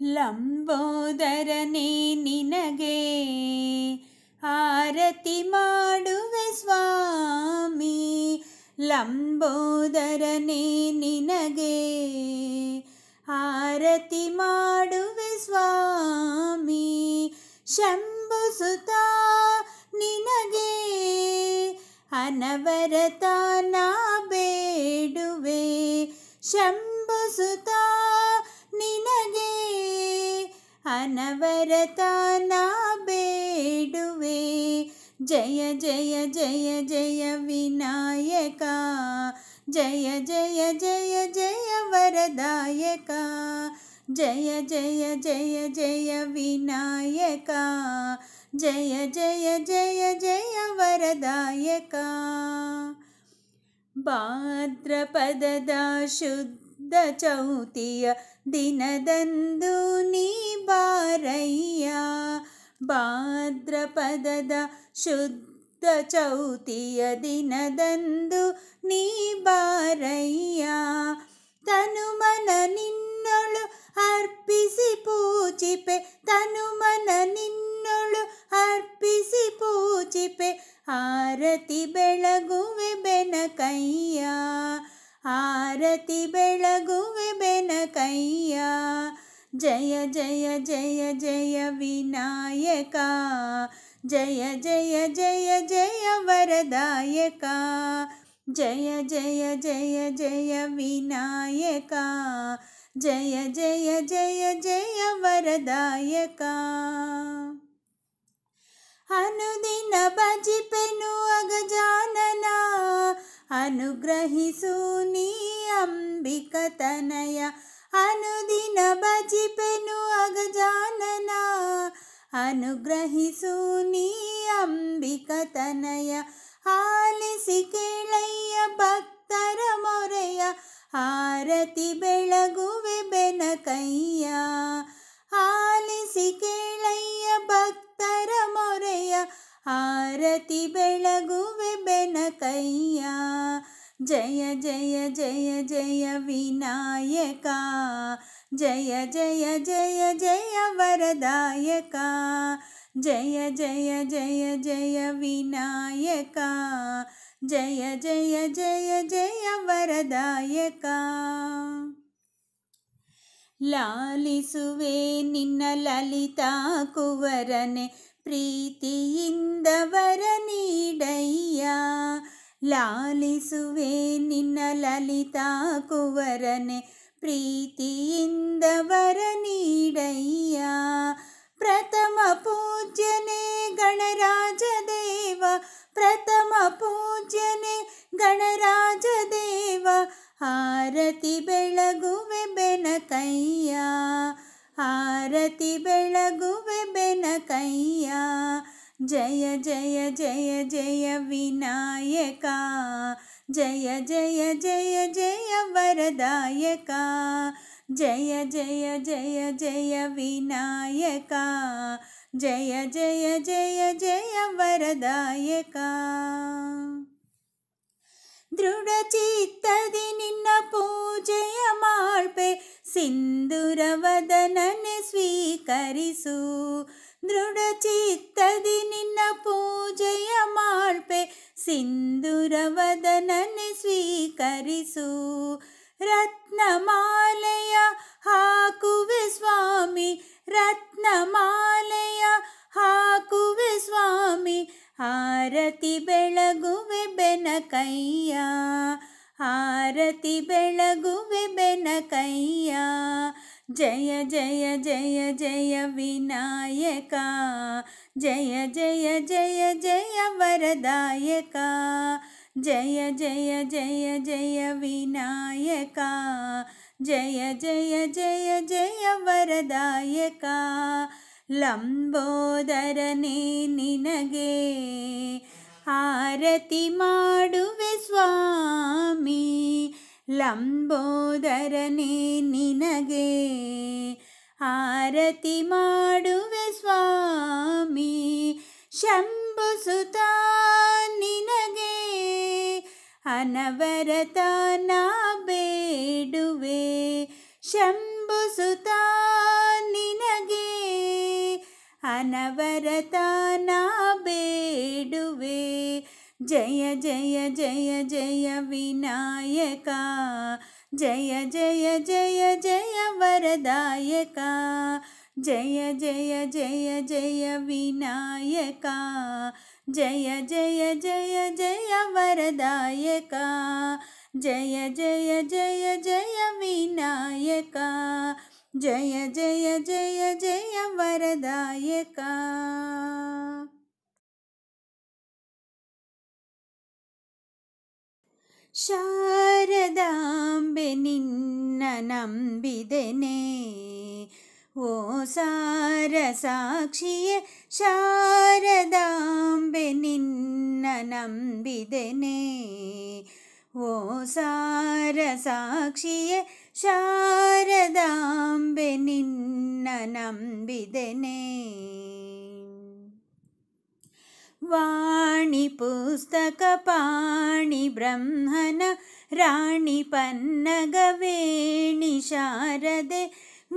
ಲಂಬೋದರನೇ ನಿನಗೆ ಆರತಿ ಮಾಡುವೆ ಸ್ವಾಮಿ, ಲಂಬೋದರನೇ ನಿನಗೆ ಆರತಿ ಮಾಡುವೆ ಸ್ವಾಮಿ. ಶಂಭುಸುತ ನಿನಗೆ ಅನವರತ ನಾ ಬೇಡುವೆ, ಶಂಭುಸುತ ನಿನಗೆ ಅನವರತ ನಾ ಬೇಡುವೆ. ಜಯ ಜಯ ಜಯ ಜಯ ವಿನಾಯಕ, ಜಯ ಜಯ ಜಯ ಜಯ ವರದಾಯಕ, ಜಯ ಜಯ ಜಯ ಜಯ ವಿನಾಯಕ, ಜಯ ಜಯ ಜಯ ಜಯ ವರದಾಯಕ. ಭಾದ್ರಪದದ ಶುದ್ಧ ಚೌತಿಯ ದಿನದಂದು ನೀ ಬಾರಯ್ಯ, ಭಾದ್ರಪದದ ಶುದ್ಧ ಚೌತಿಯ ದಿನದಂದು ನೀ ಬಾರಯ್ಯ. ತನುಮನ ನಿನ್ನೊಳು ಅರ್ಪಿಸಿ ಪೂಜಿಪೆ, ತನುಮನ ನಿನ್ನೊಳು ಅರ್ಪಿಸಿ ಪೂಜಿಪೆ, ಆರತಿ ಬೆಳಗುವೆ ಬೆನಕಯ್ಯ, ಆರತಿ ಬೆಳಗುವೆ ಬೆನಕಯ್ಯ. ಜಯ ಜಯ ಜಯ ಜಯ ವಿನಾಯಕ, ಜಯ ಜಯ ಜಯ ಜಯ ವರದಾಯಕ, ಜಯ ಜಯ ಜಯ ಜಯ ವಿನಾಯಕ, ಜಯ ಜಯ ಜಯ ಜಯ ವರದಾಯಕ. ಅನುದಿನ ಭಜಿಪೆನು ಅಗಜಾನನ, ಅನುಗ್ರಹಿಸು ನೀ ಅಂಬಿಕ ತನಯ, ಅನುದಿನ ಭಜಿಪೆನು ಅಗಜಾನನ, ಅನುಗ್ರಹಿಸು ನೀ ಅಂಬಿಕ ತನಯ. ಆಲಿಸಿ ಕೇಳಯ್ಯ ಭಕ್ತರ ಮೊರೆಯ, ಆರತಿ ಬೆಳಗುವೆ ಬೆನಕಯ್ಯ, ಆಲಿಸಿ ಕೇಳಯ್ಯ ಭಕ್ತರ ಮೊರೆಯ, ಆರತಿ ಬೆಳಗುವೆ ಬೆನಕಯ್ಯ. ಜಯ ಜಯ ಜಯ ಜಯ ವಿನಾಯಕ, ಜಯ ಜಯ ಜಯ ಜಯ ವರದಾಯಕ, ಜಯ ಜಯ ಜಯ ಜಯ ವಿನಾಯಕ, ಜಯ ಜಯ ಜಯ ಜಯ ವರದಾಯಕ. ಲಾಲಿಸುವೆ ನಿನ್ನ ಲಲಿತಾ ಕುವರನೆ, ಪ್ರೀತಿಯಿಂದ ವರ ನೀಡಯ್ಯ, ಲಾಲಿಸುವೆ ನಿನ್ನ ಲಲಿತಾ ಕುವರನೆ, ಪ್ರೀತಿಯಿಂದ ವರ ನೀಡಯ್ಯ. ಪ್ರಥಮ ಪೂಜ್ಯನೇ ಗಣರಾಜ ದೇವ, ಪ್ರಥಮ ಪೂಜ್ಯನೇ ಗಣರಾಜ ದೇವ, ಆರತಿ ಬೆಳಗುವೆ ಬೆನಕಯ್ಯ, ಆರತಿ ಬೆಳಗುವೆ ಬೆನಕಯ್ಯ. ಜಯ ಜಯ ಜಯ ಜಯ ವಿನಾಯಕ, ಜಯ ಜಯ ಜಯ ಜಯ ವರದಾಯಕ, ಜಯ ಜಯ ಜಯ ಜಯ ವಿನಾಯಕ, ಜಯ ಜಯ ಜಯ ಜಯ ವರದಾಯಕ. ದೃಢ ಚಿತ್ತದಿ ನಿನ್ನ ಪೂಜೆಯ ಮಾಡ್ಪೆ, ಸಿಂಧೂರವದನನೆ ಸ್ವೀಕರಿಸು, ದೃಢ ಚಿತ್ತದಿ ನಿನ್ನ ಪೂಜೆಯ ಮಾಡ್ಪೆ, ಸಿಂಧೂರವದನನೆ ಸ್ವೀಕರಿಸು. ರತ್ನಮಾಲೆಯ ಹಾಕುವೆ ಸ್ವಾಮಿ, ರತ್ನಮಾಲೆಯ ಹಾಕುವೆ ಸ್ವಾಮಿ, ಆರತಿ ಬೆಳಗುವೆ ಬೆನಕಯ್ಯ, ಆರತಿ ಬೆಳಗುವೆ ಬೆನಕಯ್ಯ. ಜಯ ಜಯ ಜಯ ಜಯ ವಿನಾಯಕ, ಜಯ ಜಯ ಜಯ ಜಯ ವರದಾಯಕ, ಜಯ ಜಯ ಜಯ ಜಯ ವಿನಾಯಕ, ಜಯ ಜಯ ಜಯ ಜಯ ವರದಾಯಕ. ಲಂಬೋದರನೇ ನಿನಗೆ ಆರತಿ ಮಾಡುವೆ ಸ್ವಾಮಿ, ಲಂಬೋದರನೇ ನಿನಗೆ ಆರತಿ ಮಾಡುವೆ ಸ್ವಾಮಿ. ಶಂಭುಸುತ ನಿನಗೆ ಅನವರತ ನಾ ಬೇಡುವೆ, ಶಂಭುಸುತ ಅನವರತ ನಾ ಬೇಡುವೆ. ಜಯ ಜಯ ಜಯ ಜಯ ವಿನಾಯಕ, ಜಯ ಜಯ ಜಯ ಜಯ ವರದಾಯಕ. ಜಯ ಜಯ ಜಯ ಜಯ ವಿನಾಯಕ, ಜಯ ಜಯ ಜಯ ಜಯ ವರದಾಯಕ. ಜಯ ಜಯ ಜಯ ಜಯ ವಿನಾಯಕ, ಜಯ ಜಯ ಜಯ ಜಯ ವರದಾಯಕ. ಶಾರದಾಂಬೆ ನಿನ್ನ ನಂಬಿದೆನೆ, ಓ ಸಾರ ಸಾಕ್ಷಿಯೇ ಶಾರದಾಂಬೆ ನಿನ್ನ ನಂಬಿದೆನೆ. ಓ ಸಾರ ಸಾಕ್ಷಿಯೇ ಶಾರದಾಂಬೆ ನಿನ್ನ ನಂಬಿದೆನೆ. ವಾಣಿ ಪುಸ್ತಕ ಪಾಣಿ ಬ್ರಹ್ಮನ ರಾಣಿ ಪನ್ನಗವೇಣಿ ಶಾರದೆ,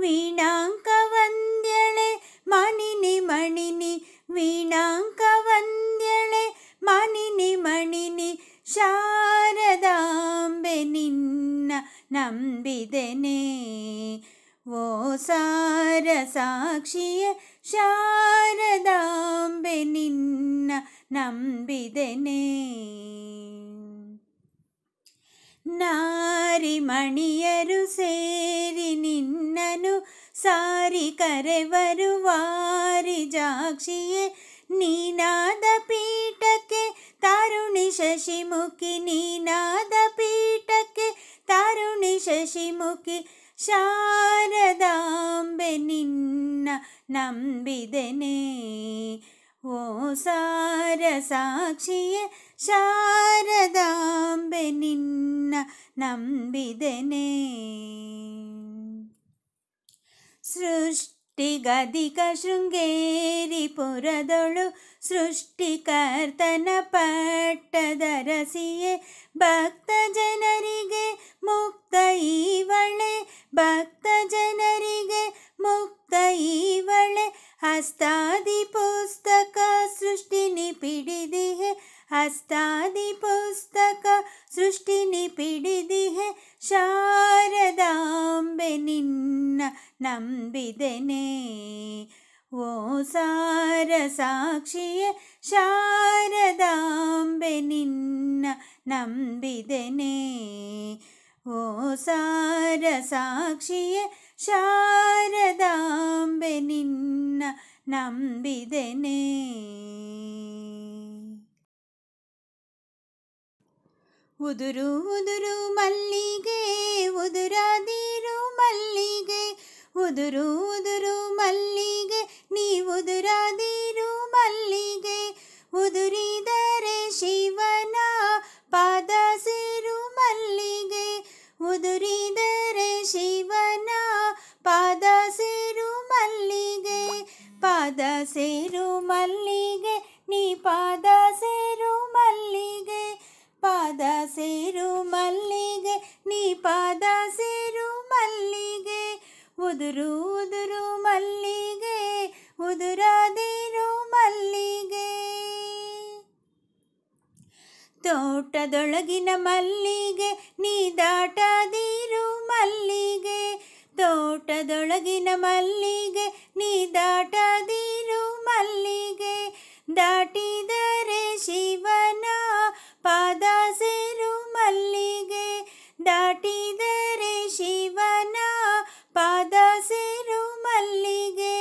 ವೀಣಾಂಕ ವಂದ್ಯಳೆ ಮಣಿನಿ ಮಣಿನಿ, ವೀಣಾಂಕ ವಂದ್ಯಳೆ ಮಣಿನಿ ಮಣಿನಿ. ಶಾರದಾಂಬೆ ನಿನ್ನ ನಂಬಿದೆನೆ, ಓ ಸಾರ ಸಾಕ್ಷಿಯೇ ಶಾರದಾಂಬೆ ನಿನ್ನ ನಂಬಿದೆನೆ. ನಾರಿ ಮಣಿಯರು ಸೇರಿ ನಿನ್ನನು ಸಾರಿ ಕರೆವರು ವಾರಿ ಜಾಕ್ಷಿಯೇ, ನೀನಾದ ಪೀಠಕ್ಕೆ ತಾರುಣಿ ಶಶಿಮುಖಿ, ನೀನಾದ ಪೀಠಕ್ಕೆ ತಾರುಣಿ ಶಶಿಮುಖಿ. ಶಾರದಾಂಬೆ ನಿನ್ನ ನಂಬಿದೆನೆ, ಓ ಸಾರ ಸಾಕ್ಷಿಯೇ ಶಾರದಾಂಬೆ ನಿನ್ನ ನಂಬಿದೆನೆ. ಸೃಷ್ಟಿಗದಿಕ ಶೃಂಗೇರಿ ಪುರದೊಳು ಸೃಷ್ಟಿಕರ್ತನ ಪಟ್ಟದರಸಿಯೇ, ಭಕ್ತ ಜನರಿಗೆ ಮುಕ್ತ ಈವಳೆ, ಭಕ್ತ ಜನರಿಗೆ ಮುಕ್ತ ಈವಳೆ. ಹಸ್ತಾದಿ ಪುಸ್ತಕ ಸೃಷ್ಟಿನಿ ಪಿಡಿದಿಹೆ, ಹಸ್ತಾದಿ ಪುಸ್ತಕ ಸೃಷ್ಟಿನಿ ಪಿಡಿದಿಹೆ. ಶಾರದಾಂಬೆ ನಿನ್ನ ನಂಬಿದೆನೆ, ಓ ಸಾರ ಸಾಕ್ಷಿಯೇ ಶಾರದಾಂಬೆ ನಿನ್ನ ನಂಬಿದೆನೆ. ಓ ಸಾರ ಸಾಕ್ಷಿಯೇ ಶಾರದಾಂಬೆ ನಿನ್ನ ನಂಬಿದೆನೆ. ಉದುರು ಉದುರು ಮಲ್ಲಿಗೆ ಉದುರಾದಿರು ಮಲ್ಲಿಗೆ, ಉದುರು ಉದುರು ಮಲ್ಲಿಗೆ ನೀ ಉದುರಾದಿರು ಮಲ್ಲಿಗೆ. ಉದುರಿದರೆ ಶಿವನ ಪಾದ ಸೇರು ಮಲ್ಲಿಗೆ, ಉದುರಿದರೆ ಶಿವನ ಪಾದ ಸೇರು ಮಲ್ಲಿಗೆ. ಪಾದ ಸೇರು ಮಲ್ಲಿಗೆ ನೀ ಪಾದ ಸೇರು ಮಲ್ಲಿಗೆ, ಪಾದ ಸೇರು ಮಲ್ಲಿಗೆ ನೀ ಪಾದ ಸೇರು ಮಲ್ಲಿಗೆ. ಉದುರು ಉದುರು ಮಲ್ಲಿಗೆ ಉದುರಾದಿರು ಮಲ್ಲಿಗೆ. ತೋಟದೊಳಗಿನ ಮಲ್ಲಿಗೆ ನೀ ದಾಟದಿರು ಮಲ್ಲಿಗೆ, ತೋಟದೊಳಗಿನ ಮಲ್ಲಿಗೆ ನೀ ದಾಟದಿರು ಮಲ್ಲಿಗೆ. ದಾಟಿದರೆ ಶಿವನ ಪಾದ ಸೇರು ಮಲ್ಲಿಗೆ, ದಾಟಿದರೆ ಶಿವನ ಪಾದ ಸೇರು ಮಲ್ಲಿಗೆ.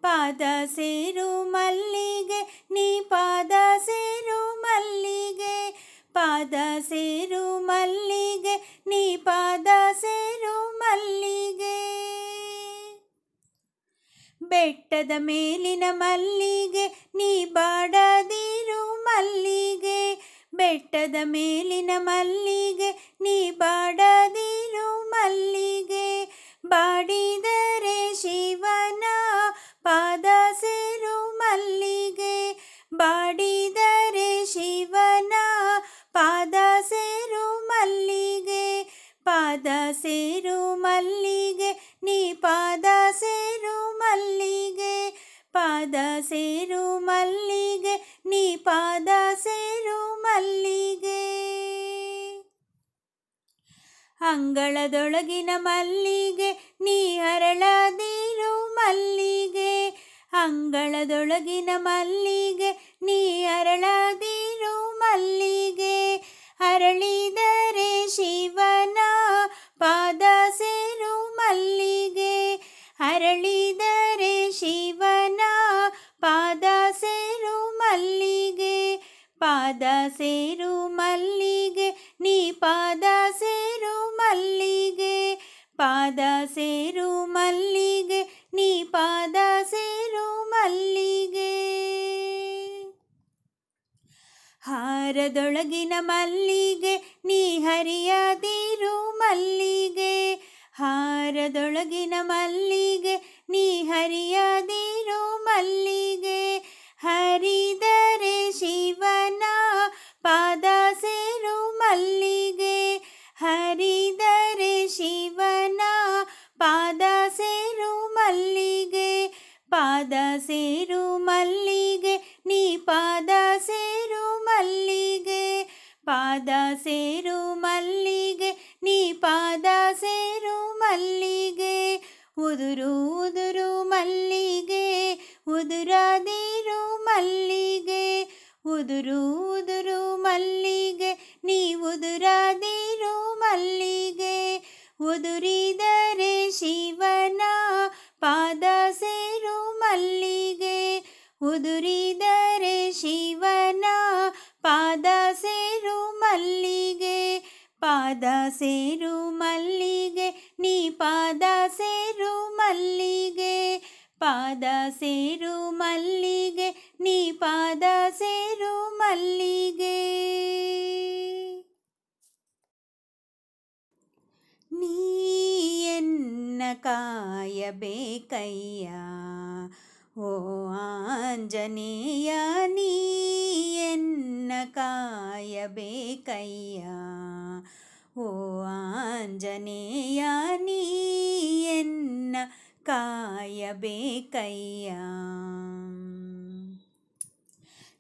ಪಾದ ಸೇರು ಮಲ್ಲಿಗೆ ನೀ ಪಾದ ಸೇರು ಮಲ್ಲಿಗೆ, ಪಾದ ಸೇರು ಮಲ್ಲಿಗೆ ನೀ ಪಾದ ಸೇರು ಮಲ್ಲಿಗೆ. ಬೆಟ್ಟದ ಮೇಲಿನ ಮಲ್ಲಿಗೆ ನೀ ಬಾಡದಿರು ಮಲ್ಲಿಗೆ, ಬೆಟ್ಟದ ಮೇಲಿನ ಮಲ್ಲಿಗೆ ನೀ ಬಾಡದಿರು ಮಲ್ಲಿಗೆ. ಬಾಡಿದರೆ ಶಿವನ ಪಾದ ಸೇರು ಮಲ್ಲಿಗೆ, ಬಾಡಿದರೆ ಶಿವನ ಪಾದ ಸೇರು ಮಲ್ಲಿಗೆ. ಪಾದ ಸೇರು ಮಲ್ಲಿಗೆ ನೀ ಪಾದ ಸೇರು ಮಲ್ಲಿಗೆ, ಪಾದ ಪಾದ ಸೇರು ಮಲ್ಲಿಗೆ ನೀ ಪಾದ ಸೇರು ಮಲ್ಲಿಗೆ. ಅಂಗಳದೊಳಗಿನ ಮಲ್ಲಿಗೆ ನೀ ಅರಳದಿರು ಮಲ್ಲಿಗೆ. ಅಂಗಳದೊಳಗಿನ ಮಲ್ಲಿಗೆ ನೀ ಅರಳದಿರು ಮಲ್ಲಿಗೆ. ಅರಳಿದರೆ ಶಿವನ ಪಾದ ಸೇರು ಮಲ್ಲಿಗೆ. ಅರಳಿದರೆ ಶಿವನ ಪಾದ ಸೇರು ಮಲ್ಲಿಗೆ. ಪಾದ ಸೇರು ಮಲ್ಲಿಗೆ ನೀ ಪಾದ ಸೇರು ಮಲ್ಲಿಗೆ. ಪಾದ ಸೇರು ಮಲ್ಲಿಗೆ ನೀ ಪಾದ ಸೇರು ಮಲ್ಲಿಗೆ. ಹಾರದೊಳಗಿನ ಮಲ್ಲಿಗೆ ನೀ ಹರಿಯದಿರು ಮಲ್ಲಿಗೆ. ಹಾರದೊಳಗಿನ ಮಲ್ಲಿಗೆ ನೀ ಹರಿಯದಿರು ಮಲ್ಲಿಗೆ. ಹರಿದರೆ ಶಿವನ ಪಾದ ಸೇರು ಮಲ್ಲಿಗೆ. ಹರಿದರೆ ಶಿವನ ಪಾದ ಸೇರು ಮಲ್ಲಿಗೆ. ಪಾದ ಸೇರು ಮಲ್ಲಿಗೆ ನೀ ಪಾದ ಸೇರು ಮಲ್ಲಿಗೆ. ಪಾದ ಸೇರು ಮಲ್ಲಿಗೆ ನೀ ಪಾದ ಸೇರು ಮಲ್ಲಿಗೆ. ಉದುರು ಉದುರು ಮಲ್ಲಿಗೆ ಉದುರದಿರು ಮಲ್ಲಿಗೆ. ಉದುರು ಉದುರು ಮಲ್ಲಿಗೆ ನೀ ಉದುರದಿರು ಮಲ್ಲಿಗೆ. ಉದುರಿದರೆ ಶಿವನ ಪಾದ ಸೇರು ಮಲ್ಲಿಗೆ. ಉದುರಿದರೆ ಶಿವನ ಪಾದ ಸೇರು ಮಲ್ಲಿಗೆ. ಪಾದ ಸೇರು ಮಲ್ಲಿಗೆ ನೀ ಪಾದ ಸೇರು ಮಲ್ಲಿಗೆ. ಪಾದ ಸೇರು ಮಲ್ಲಿಗೆ ನೀ ಪಾದ ಸೇರು ಮಲ್ಲಿಗೆ. ನೀ ಎನ್ನ ಕಾಯಬೇಕಯ್ಯ ಓ ಆಂಜನೇಯ. ನೀ ಎನ್ನ ಕಾಯಬೇಕಯ್ಯ ಓ ಆಂಜನೇಯ. ನೀ ಎನ್ನ ಕಾಯಬೇಕಯ್ಯ.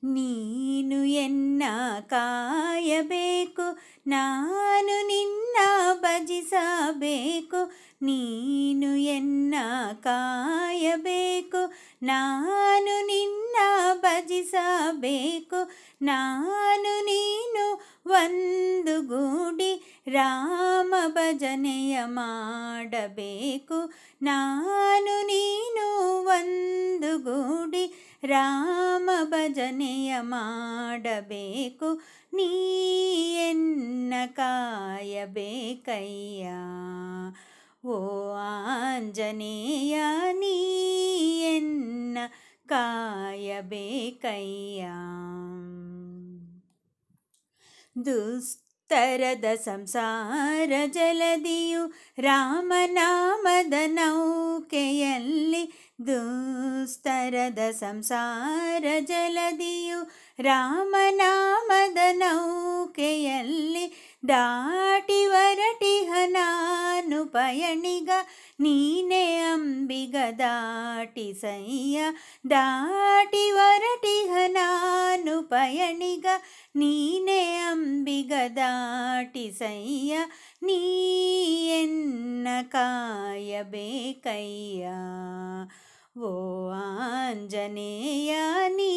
ನೀನು ಎನ್ನ ಕಾಯಬೇಕು ನಾನು ನಿನ್ನ ಭಜಿಸಬೇಕು. ನೀನು ಎನ್ನ ಕಾಯಬೇಕು ನಾನು ನಿನ್ನ ಭಜಿಸಬೇಕು. ನಾನು ನೀನು ಒಂದು ಗೂಡಿ ರಾಮ ಭಜನೆಯ ಮಾಡಬೇಕು. ನಾನು ನೀನು ಒಂದು ಗೂಡಿ ರಾಮ ಭಜನೆಯ ಮಾಡಬೇಕು. ನೀ ಎನ್ನ ಕಾಯಬೇಕಯ್ಯ ಓ ಆಂಜನೇಯ. ನೀ ಎನ್ನ ಕಾಯಬೇಕಯ್ಯ. ದುಸ್ತರದ ಸಂಸಾರ ಜಲದಿಯು ರಾಮನಾಮದ ನೌಕೆಯಲ್ಲಿ. ದುಸ್ತರದ ಸಂಸಾರ ಜಲದಿಯು ರಾಮನಾಮದ ನೌಕೆಯಲ್ಲಿ. ದಾಟಿ ಹೊರಟಿಹ ನಾನು ಪಯಣಿಗ ನೀನೇ ಅಂಬಿಗ ದಾಟಿಸಯ್ಯ. ದಾಟಿ ಹೊರಟಿಹ ನಾನು ಪಯಣಿಗ ನೀನೇ ಅಂಬಿಗ ದಾಟಿಸಯ್ಯ. ನೀ ಎನ್ನ ಕಾಯಬೇಕಯ್ಯ ಓ ಆಂಜನೇಯ. ನೀ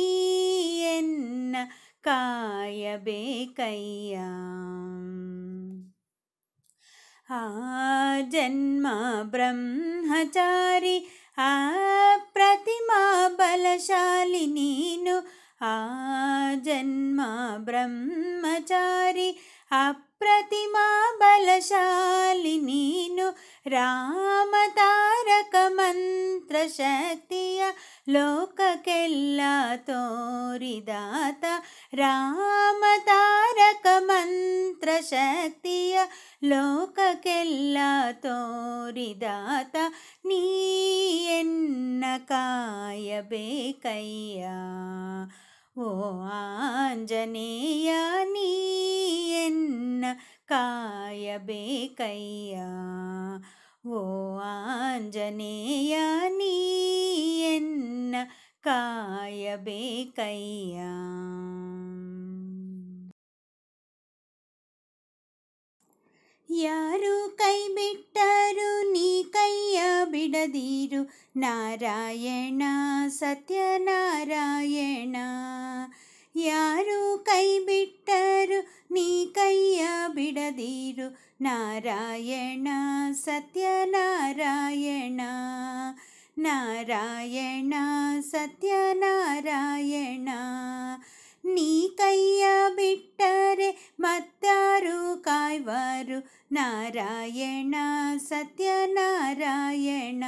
ಎನ್ನ ಕಾಯಬೇಕಯ್ಯ. ಆ ಜನ್ಮ ಬ್ರಹ್ಮಚಾರಿ ಅಪ್ರತಿಮಾ ಬಲಶಾಲಿ ನೀನು. ಆ ಜನ್ಮ ಬ್ರಹ್ಮಚಾರಿ ಅಪ್ರತಿಮಾ ಬಲಶಾಲಿ ನೀನು. ರಾಮ ತಾರಕ ಮಂತ್ರ ಶಕ್ತಿಯ ಲೋಕಕ್ಕೆಲ್ಲ ತೋರಿದಾತ. ರಾಮ ತಾರಕ ಮಂತ್ರ ಶಕ್ತಿಯ ಲೋಕಕ್ಕೆಲ್ಲ ತೋರಿದಾತ. ನೀ ಎನ್ನ ಕಾಯಬೇಕಯ್ಯ ಓ ಆಂಜನೇಯ. ನೀ ಎನ್ನ ಕಾಯಬೇಕಯ್ಯ ಓ ಆಂಜನೇಯ. ನೀ ಎನ್ನ ಕಾಯಬೇಕಯ್ಯ. ಯಾರು ಕೈ ಬಿಟ್ಟರು ನೀ ಕೈಯ ಬಿಡದಿರು, ನಾರಾಯಣ ಸತ್ಯನಾರಾಯಣ. ಯಾರು ಕೈ ಬಿಟ್ಟರು ನೀ ಕೈಯ ಬಿಡದಿರು, ನಾರಾಯಣ ಸತ್ಯನಾರಾಯಣ. ನಾರಾಯಣ ಸತ್ಯನಾರಾಯಣ. ನೀ ಕೈಯ ಬಿಟ್ಟರೆ ಮತ್ತಾರು ಕಾಯ್ವರು, ನಾರಾಯಣ ಸತ್ಯನಾರಾಯಣ.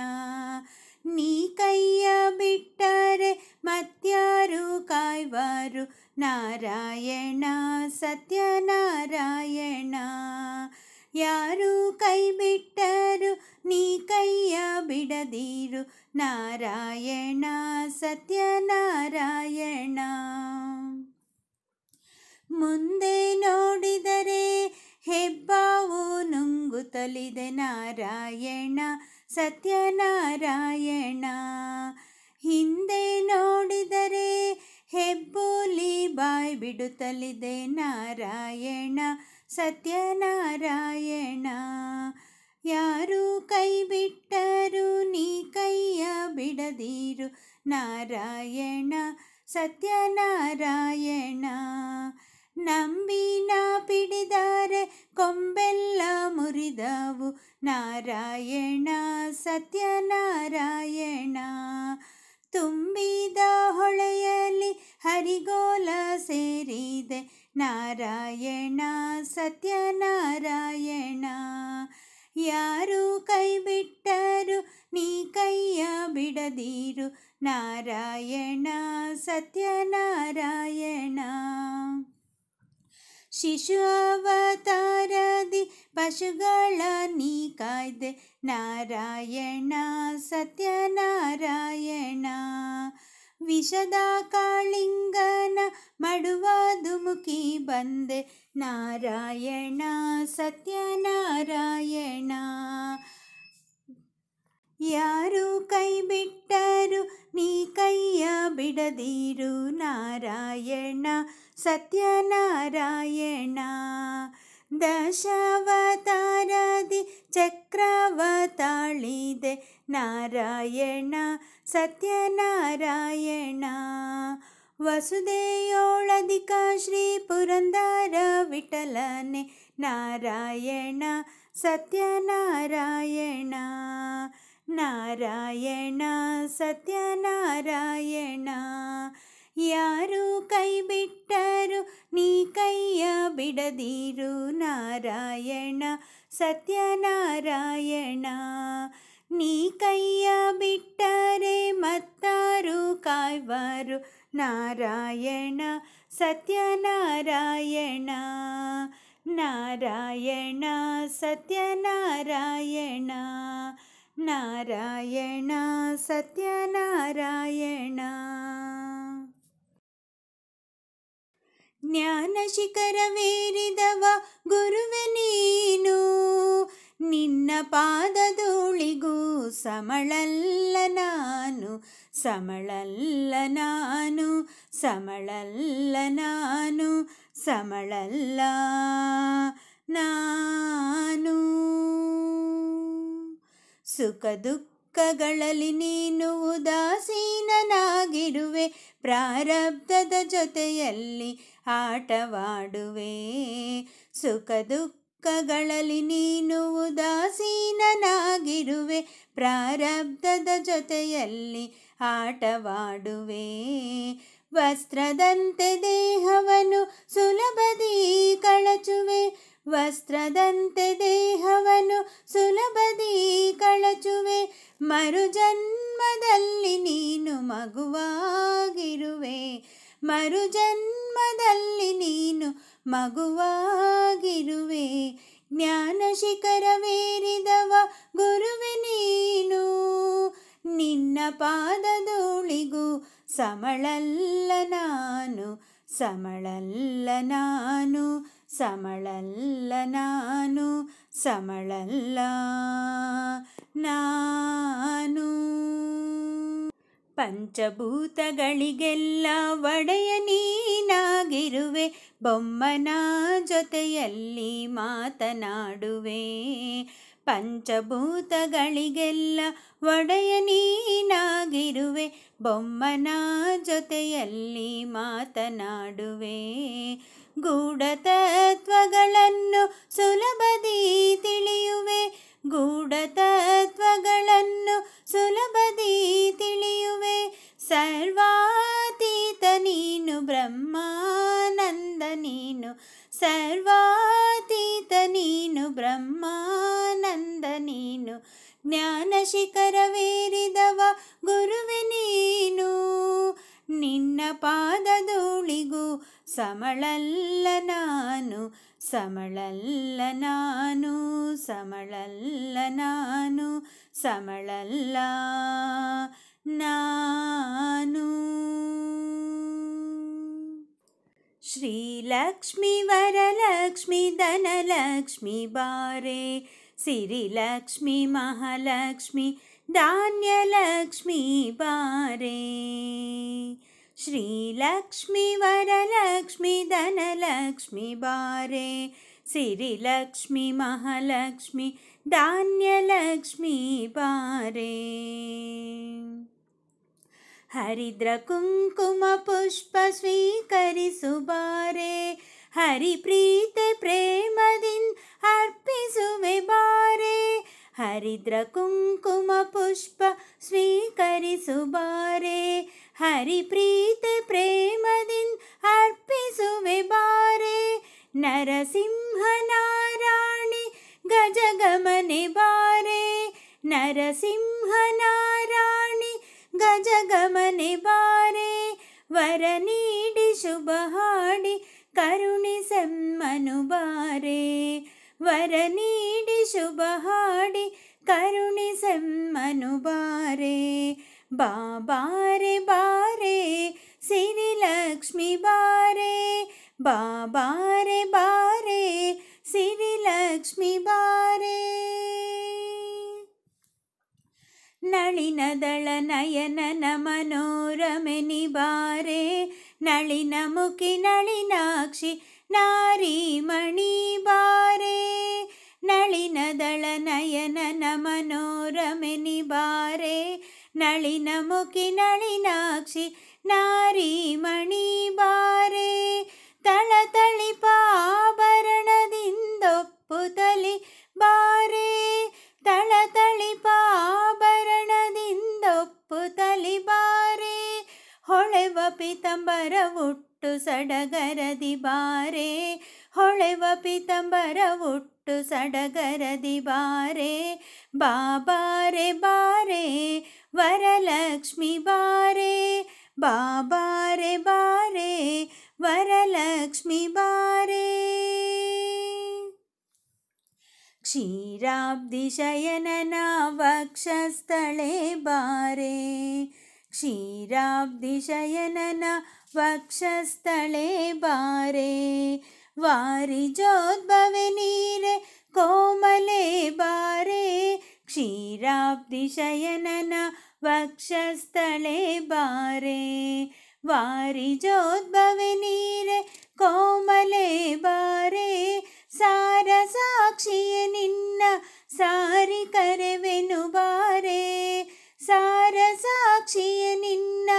ನೀ ಕೈಯ ಬಿಟ್ಟರೆ ಮತ್ಯಾರು ಕಾಯ್ವರು, ನಾರಾಯಣ ಸತ್ಯನಾರಾಯಣ. ಯಾರು ಕೈ ಬಿಟ್ಟರು ನೀ ಕೈಯ ಬಿಡದಿರು, ನಾರಾಯಣ ಸತ್ಯನಾರಾಯಣ. ಮುಂದೆ ನೋಡಿದರೆ ಹೆಬ್ಬಾವು ನುಂಗುತ್ತಲಿದೆ, ನಾರಾಯಣ ಸತ್ಯನಾರಾಯಣ. ಹಿಂದೆ ನೋಡಿದರೆ ಹೆಬ್ಬುಲಿ ಬಾಯಿ ಬಿಡುತ್ತಲಿದೆ, ನಾರಾಯಣ ಸತ್ಯನಾರಾಯಣ. ಯಾರು ಕೈ ಬಿಟ್ಟರು ನೀ ಕೈಯ ಬಿಡದಿರು, ನಾರಾಯಣ ಸತ್ಯನಾರಾಯಣ. ನಂಬಿನ ಪಿಡಿದರೆ ಕೊಂಬೆಲ್ಲ ಮುರಿದವು, ನಾರಾಯಣ ಸತ್ಯನಾರಾಯಣ. ತುಂಬಿದ ಹೊಳೆಯಲ್ಲಿ ಹರಿಗೋಲ ಸೇರಿದೆ, ನಾರಾಯಣ ಸತ್ಯನಾರಾಯಣ. ಯಾರು ಕೈ ಬಿಟ್ಟರು ನೀ ಕೈಯ ಬಿಡದಿರು, ನಾರಾಯಣ ಸತ್ಯನಾರಾಯಣ. ಶಿಶು ಅವತಾರದಿ ಪಶುಗಳ ನೀ ಕಾಯ್ದೆ, ನಾರಾಯಣ ಸತ್ಯನಾರಾಯಣ. ವಿಷದ ಕಾಳಿಂಗನ ಮಡುವ ಧುಮುಕಿ ಬಂದೆ, ನಾರಾಯಣ ಸತ್ಯನಾರಾಯಣ. ಯಾರು ಕೈ ಬಿಟ್ಟರು ನೀ ಕೈಯ ಬಿಡದಿರು, ನಾರಾಯಣ ಸತ್ಯನಾರಾಯಣ. ದಶಾವತಾರದಿ ಚಕ್ರವ ತಾಳಿದೆ, ನಾರಾಯಣ ಸತ್ಯನಾರಾಯಣ. ವಸುದೆಯೋಳಧಿಕ ಶ್ರೀ ಪುರಂದರ ವಿಠಲನೆ, ನಾರಾಯಣ ಸತ್ಯನಾರಾಯಣ. ನಾರಾಯಣ ಸತ್ಯನಾರಾಯಣ. ಯಾರು ಕೈ ಬಿಟ್ಟರು ನೀ ಕೈಯ ಬಿಡದಿರು, ನಾರಾಯಣ ಸತ್ಯನಾರಾಯಣ. ನೀ ಕೈಯ ಬಿಟ್ಟರೆ ಮತ್ತಾರು ಕಾಯ್ವರು, ನಾರಾಯಣ ಸತ್ಯನಾರಾಯಣ. ನಾರಾಯಣ ಸತ್ಯನಾರಾಯಣ. ನಾರಾಯಣ ಸತ್ಯನಾರಾಯಣ. ಜ್ಞಾನ ಶಿಖರವೇರಿದವ ಗುರುವೆ ನೀನು, ನಿನ್ನ ಪಾದಧೂಳಿಗೂ ಸಮಳಲ್ಲ ನಾನು, ಸಮಳಲ್ಲ ನಾನು, ಸಮಳಲ್ಲ ನಾನು, ಸಮಳಲ್ಲ ನಾನು. ಸುಖ ದುಃಖಗಳಲ್ಲಿ ನೀನು ಉದಾಸೀನನಾಗಿರುವೆ, ಪ್ರಾರಬ್ಧದ ಜೊತೆಯಲ್ಲಿ ಆಟವಾಡುವೆ. ಸುಖ ದುಃಖಗಳಲ್ಲಿ ನೀನು ಉದಾಸೀನನಾಗಿರುವೆ, ಪ್ರಾರಬ್ಧದ ಜೊತೆಯಲ್ಲಿ ಆಟವಾಡುವೆ. ವಸ್ತ್ರದಂತೆ ದೇಹವನ್ನು ಸುಲಭದಿ ಕಳಚುವೆ, ವಸ್ತ್ರದಂತೆ ದೇಹವನ್ನು ಸುಲಭದಿ ಕಳಚುವೆ. ಮರುಜನ್ಮದಲ್ಲಿ ನೀನು ಮಗುವಾಗಿರುವೆ, ಮರುಜನ್ಮದಲ್ಲಿ ನೀನು ಮಗುವಾಗಿರುವೆ. ಜ್ಞಾನ ಶಿಖರವೇರಿದವ ಗುರುವೆ ನೀನು, ನಿನ್ನ ಪಾದಧೂಳಿಗೂ ಸಮಳಲ್ಲ ನಾನು, ಸಮಳಲ್ಲ ನಾನು, ಸಮಳಲ್ಲ ನಾನು, ಸಮಳಲ್ಲ ನಾನು. ಪಂಚಭೂತಗಳಿಗೆಲ್ಲ ಒಡೆಯ ನೀನಾಗಿರುವೆ, ಬೊಮ್ಮನ ಜೊತೆಯಲ್ಲಿ ಮಾತನಾಡುವೆ. ಪಂಚಭೂತಗಳಿಗೆಲ್ಲ ಒಡೆಯ ನೀನಾಗಿರುವೆ, ಬೊಮ್ಮನ ಜೊತೆಯಲ್ಲಿ ಮಾತನಾಡುವೆ. ಗೂಢತತ್ವಗಳನ್ನು ಸುಲಭದಿ ತಿಳಿಯುವೆ, ಗೂಢತತ್ವಗಳನ್ನು ಸುಲಭದಿ ತಿಳಿಯುವೆ. ಸರ್ವಾತೀತ ನೀನು ಬ್ರಹ್ಮಾನಂದ ನೀನು, ಸರ್ವಾತೀತ ನೀನು ಬ್ರಹ್ಮಾನಂದ ನೀನು. ಜ್ಞಾನ ಶಿಖರವೇರಿದವ ಗುರುವೆ ನೀನು, ನಿನ್ನ ಪಾದಧೂಳಿಗೂ ಸಮಳಲ್ಲ ನಾನು, ಸಮಳಲ್ಲ ನಾನು, ಸಮಳಲ್ಲ ನಾನು, ಸಮಳಲ್ಲ ನಾನು. ಶ್ರೀಲಕ್ಷ್ಮಿ ವರಲಕ್ಷ್ಮಿ ಧನಲಕ್ಷ್ಮಿ ಬಾರೆ, ಸಿರಿಲಕ್ಷ್ಮಿ ಮಹಾಲಕ್ಷ್ಮಿ ಧಾನ್ಯಲಕ್ಷ್ಮಿ ಬಾರೆ. ಶ್ರೀಲಕ್ಷ್ಮಿ ವರಲಕ್ಷ್ಮಿ ಧನಲಕ್ಷ್ಮಿ ಬಾರೆ, ಸಿರಿಲಕ್ಷ್ಮಿ ಮಹಾಲಕ್ಷ್ಮಿ ಧಾನ್ಯಲಕ್ಷ್ಮಿ ಬಾರೆ. ಹರಿದ್ರ ಕುಂಕುಮ ಪುಷ್ಪ ಸ್ವೀಕರಿಸು ಬಾರೆ, ಹರಿಪ್ರೀತೆ ಪ್ರೇಮದಿಂದ ಅರ್ಪಿಸುವೆ ಬಾರೆ. ಹರಿದ್ರ ಕುಂಕುಮ ಪುಷ್ಪ ಸ್ವೀಕರಿಸು ಬಾರೆ, ಹರಿಪ್ರೀತೆ ಪ್ರೇಮದಿಂದ ಅರ್ಪಿಸುವೆ ಬಾರೆ. ನರಸಿಂಹನಾರಾಣಿ ಗಜಗಮನೆ ಬಾರೆ, ನರಸಿಂಹನಾರಾಣಿ ಗಜಗಮನೆ ಬಾರೆ. ವರ ನೀಡಿ ಶುಭ ಹಾಡಿ ಕರುಣಿಸೆಮ್ಮನು ಬಾರೆ, ವರ ನೀಡಿ ಶುಭ ಹಾಡಿ ಕರುಣಿಸೆಮ್ಮನು ಬಾರೆ. ಬಾಬಾರೆ ಬಾರೆ ಸಿರಿಲಕ್ಷ್ಮಿ ಬಾರೆ, ಬಾಬಾರೆ ಬಾರೆ ಸಿರಿಲಕ್ಷ್ಮಿ ಬಾರೆ. ನಳಿನದಳ ನಯನನ ಮನೋರಮೆ ನಿಬಾರೆ, ನಳಿನ ಮುಖಿ ನಳಿನಾಕ್ಷಿ ನಾರೀಮಣಿ ಬಾರೆ. ನಳಿನದಳ ನಯನನ ಮನೋರಮೆ ನಿಬಾರೆ, ನಳಿನ ಮುಖಿ ನಳಿನಾಕ್ಷಿ ನಾರೀಮಣಿ ಬಾರೆ. ತಳತಳಿಪ ಆಭರಣದಿಂದೊಪ್ಪುತಲಿ ಬಾರೆ, ತಳತಳಿಪ ಆಭರಣದಿಂದೊಪ್ಪುತಲಿ ಬಾರೆ. ಹೊಳೆವ ಪಿತಂಬರ ಉಟ್ಟು ಸಡಗರದಿ ಬಾರೆ, ಹೊಳೆವ ಪಿತಂಬರ ಉಟ್ಟು ಸಡಗರದಿ ಬಾರೆ. ಬಾಬಾರೆ ಬಾರೆ ವರಲಕ್ಷ್ಮಿ ಬಾರೆ, ಬಾಬಾರೆ ಬಾರೆ ವರಲಕ್ಷ್ಮಿ ಬಾರೆ. ಕ್ಷೀರಾಬ್ಧಿ ಶಯನನ ವಕ್ಷಸ್ಥಳೆ ಬಾರೆ, ಕ್ಷೀರಾಬ್ಧಿ ಶಯನನ ವಕ್ಷಸ್ಥಳೆ ಬಾರೆ. ವಾರಿಜೋದ್ಭವೆ ನೀರೆ ಕೋಮಲೆ ಬಾರೆ, ಕ್ಷೀರಾಬ್ಧಿ ಶಯನನ ವಕ್ಷಸ್ಥಳೆ ಬಾರೆ. ವಾರಿಜೋದ್ಭವೆ ನೀರೆ ಕೋಮಲೆ ಬಾರೆ. ಸಾರ ಸಾಕ್ಷಿಯ ನಿನ್ನ ಸಾರಿ ಕರೆವೆನು ಬಾರೆ, ಸಾರ ಸಾಕ್ಷಿಯ ನಿನ್ನ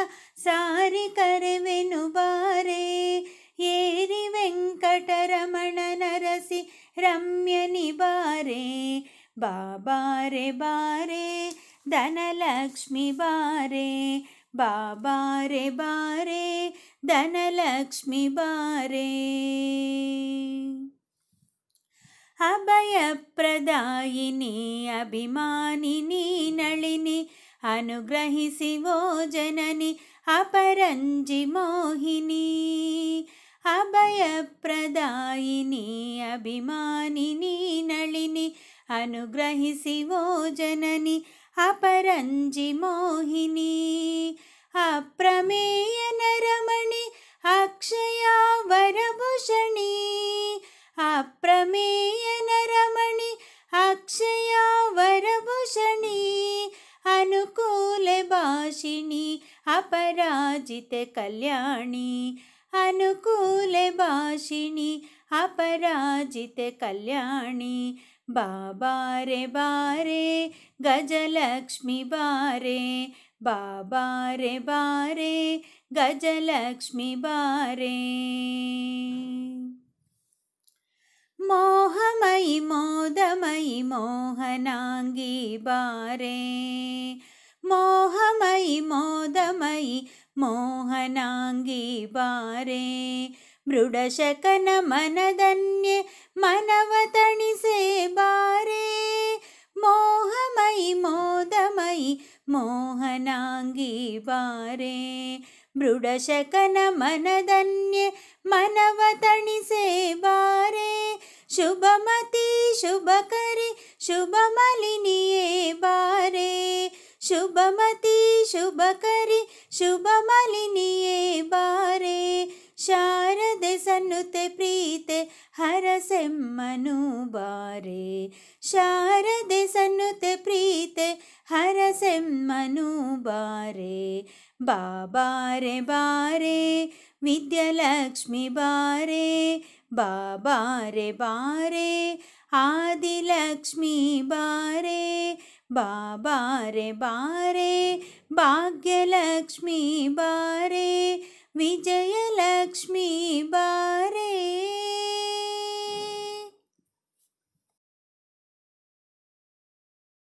ಸಾರಿ ಕರೆವೆನು ಬಾರೆ. ಏರಿ ವೆಂಕಟರಮಣ ನರಸಿ ರಮ್ಯನಿ ಬಾರೆ, ಬಾಬಾರೆ ಬಾರೆ ಧನಲಕ್ಷ್ಮಿ ಬಾರೆ, ಬಾಬಾರೆ ಬಾರೆ ಧನಲಕ್ಷ್ಮಿ ಬಾರೆ. ಅಭಯಪ್ರದಾಯಿನಿ ಅಭಿಮಾನಿನಿ ನಳಿನಿ, ಅನುಗ್ರಹಿಸಿ ಓ ಜನನಿ ಅಪರಂಜಿ ಮೋಹಿನಿ. ಅಭಯಪ್ರದಾಯಿನಿ ಅಭಿಮಾನಿನಿ ನಳಿನಿ, ಅನುಗ್ರಹಿಸಿ ಓ ಜನನಿ ಅಪರಂಜಿ ಮೋಹಿನಿ. ಅಪ್ರಮೇಯ ನರಮಣಿ ಅಕ್ಷಯ ವರಭೂಷಣಿ, ಅಪ್ರಮೇಯ ನರಮಣಿ ಅಕ್ಷಯ ವರಭೂಷಣಿ. ಅನುಕೂಲ ಭಾಷಿಣಿ अपराजित कल्याणी अनुकूल भाषिणी अपराजित कल्याणी बाबा रे बारे गजलक्ष्मी बारे बाबा रे बारे गजलक्ष्मी बारे मोहमयि मोदमयि मोहनांगी बारे मोहमयि मोदमयि मोहनांगी बारे मृडशकन मनदन्ये मनवतणिसे बारे मोहमयि मोदमयि मोहनांगी बारे मृडशकन मनदन्ये मनवतणिसे बारे शुभमती शुभकरी शुभमलिनिये बारे शुभमती शुभकरी शुभमलिनिये बारे शारदे सन्नुते प्रीते हरसेम्मनु बारे शारदे सन्नुते प्रीते हरसेम्मनु बारे बाबा रे बारे विद्यालक्ष्मी बारे बाबा रे बारे आदिलक्ष्मी बारे बाबा रे बारे भाग्यलक्ष्मी बारे विजयलक्ष्मी बारे।